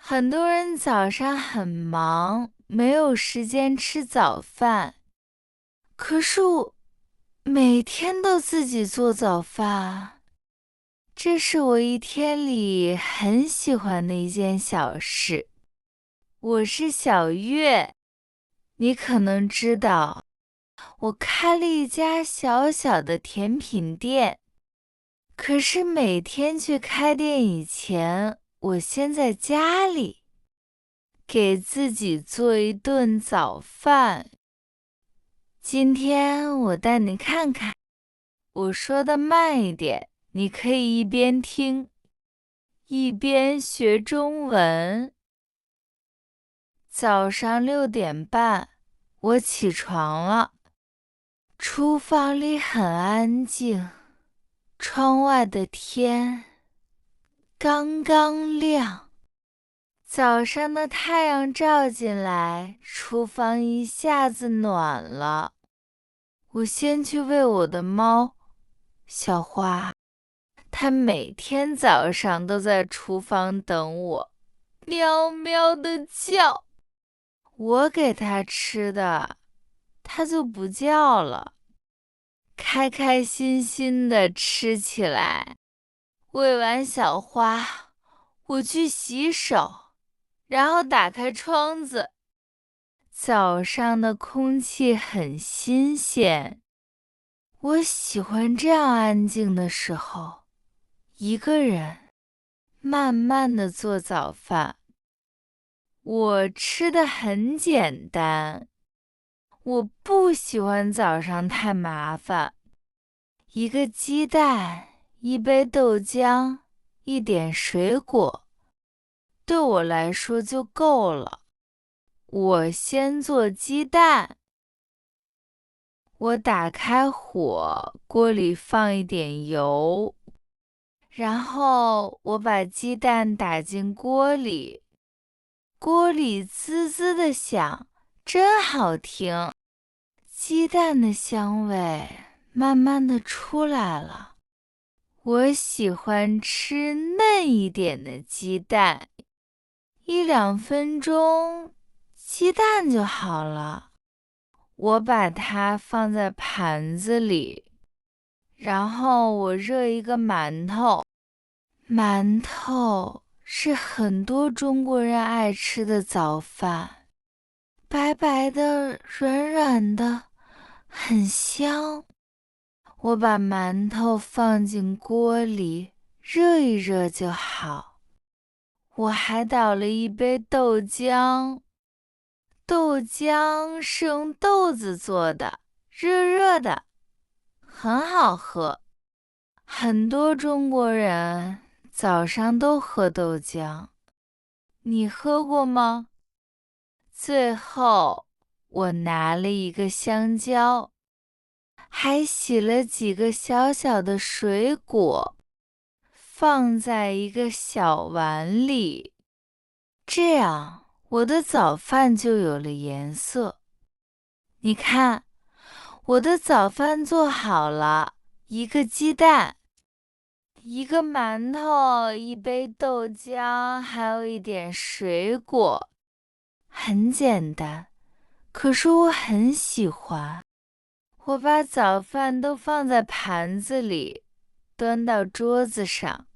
很多人早上很忙，没有时间吃早饭。可是我每天都自己做早饭，这是我一天里很喜欢的一件小事。我是小月，你可能知道，我开了一家小小的甜品店。可是每天去开店以前，我先在家里给自己做一顿早饭。今天我带你看看，我说的慢一点，你可以一边听一边学中文。早上6点半，我起床了，厨房里很安静，窗外的天刚刚亮。早上的太阳照进来，厨房一下子暖了。我先去喂我的猫，小花，它每天早上都在厨房等我，喵喵的叫。我给它吃的，它就不叫了，开开心心的吃起来。喂完小花，我去洗手，然后打开窗子。早上的空气很新鲜，我喜欢这样安静的时候，一个人慢慢的做早饭。我吃的很简单，我不喜欢早上太麻烦。一个鸡蛋，一杯豆浆，一点水果，对我来说就够了。我先做鸡蛋。我打开火，锅里放一点油，然后我把鸡蛋打进锅里，锅里滋滋的响，真好听。鸡蛋的香味慢慢的出来了。我喜欢吃嫩一点的鸡蛋，1-2分钟，鸡蛋就好了。我把它放在盘子里，然后我热一个馒头。馒头是很多中国人爱吃的早饭，白白的、软软的，很香。我把馒头放进锅里，热一热就好。我还倒了一杯豆浆，豆浆是用豆子做的，热热的，很好喝。很多中国人早上都喝豆浆，你喝过吗？最后，我拿了一个香蕉，还洗了几个小小的水果，放在一个小碗里，这样我的早饭就有了颜色。你看，我的早饭做好了，一个鸡蛋，一个馒头，一杯豆浆，还有一点水果，很简单，可是我很喜欢。我把早饭都放在盘子里，端到桌子上。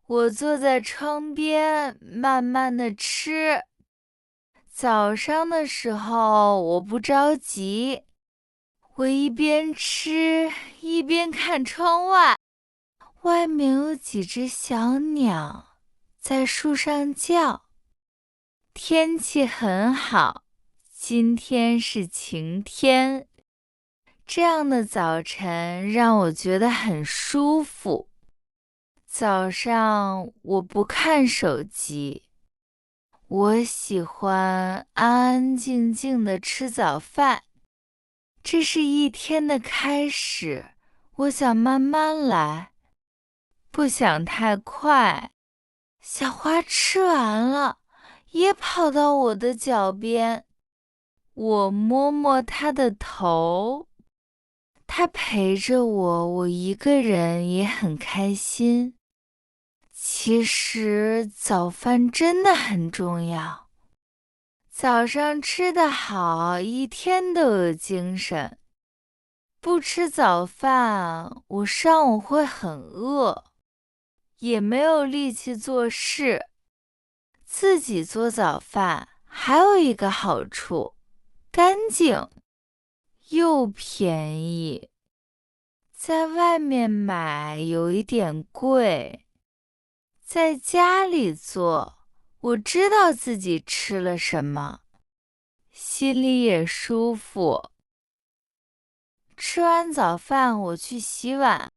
我坐在窗边，慢慢的吃。早上的时候，我不着急，我一边吃一边看窗外。外面有几只小鸟在树上叫，天气很好，今天是晴天。这样的早晨让我觉得很舒服。早上我不看手机，我喜欢安安静静的吃早饭。这是一天的开始，我想慢慢来。不想太快。小花吃完了，也跑到我的脚边。我摸摸它的头，它陪着我，我一个人也很开心。其实早饭真的很重要，早上吃得好，一天都有精神。不吃早饭，我上午会很饿，也没有力气做事。自己做早饭还有一个好处，干净又便宜。在外面买有一点贵，在家里做，我知道自己吃了什么，心里也舒服。吃完早饭，我去洗碗，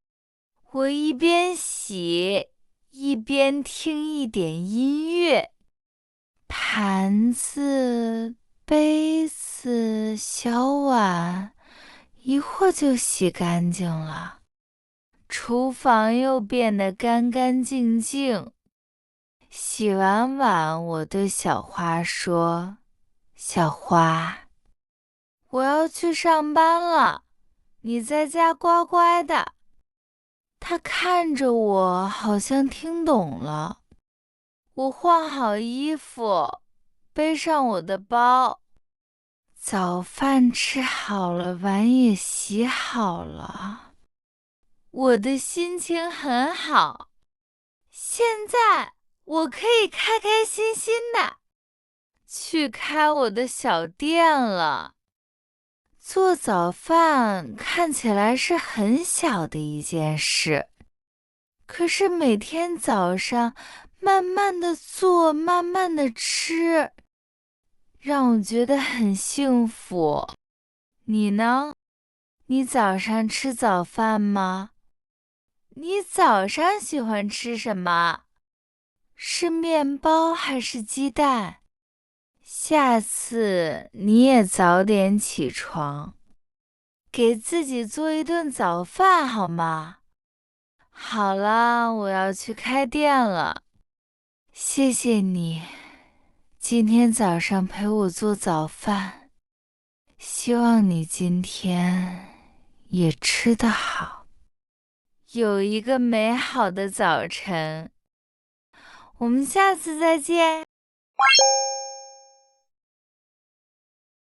我一边洗一边听一点音乐。盘子、杯子、小碗，一会儿就洗干净了。厨房又变得干干净净。洗完碗，我对小花说：“小花，我要去上班了，你在家乖乖的。”她看着我，好像听懂了。我换好衣服，背上我的包，早饭吃好了，碗也洗好了，我的心情很好。现在我可以开开心心的去开我的小店了。做早饭看起来是很小的一件事，可是每天早上慢慢的做，慢慢的吃，让我觉得很幸福。你呢？你早上吃早饭吗？你早上喜欢吃什么？是面包还是鸡蛋？下次你也早点起床，给自己做一顿早饭好吗？好了，我要去开店了。谢谢你，今天早上陪我做早饭。希望你今天也吃得好，有一个美好的早晨。我们下次再见。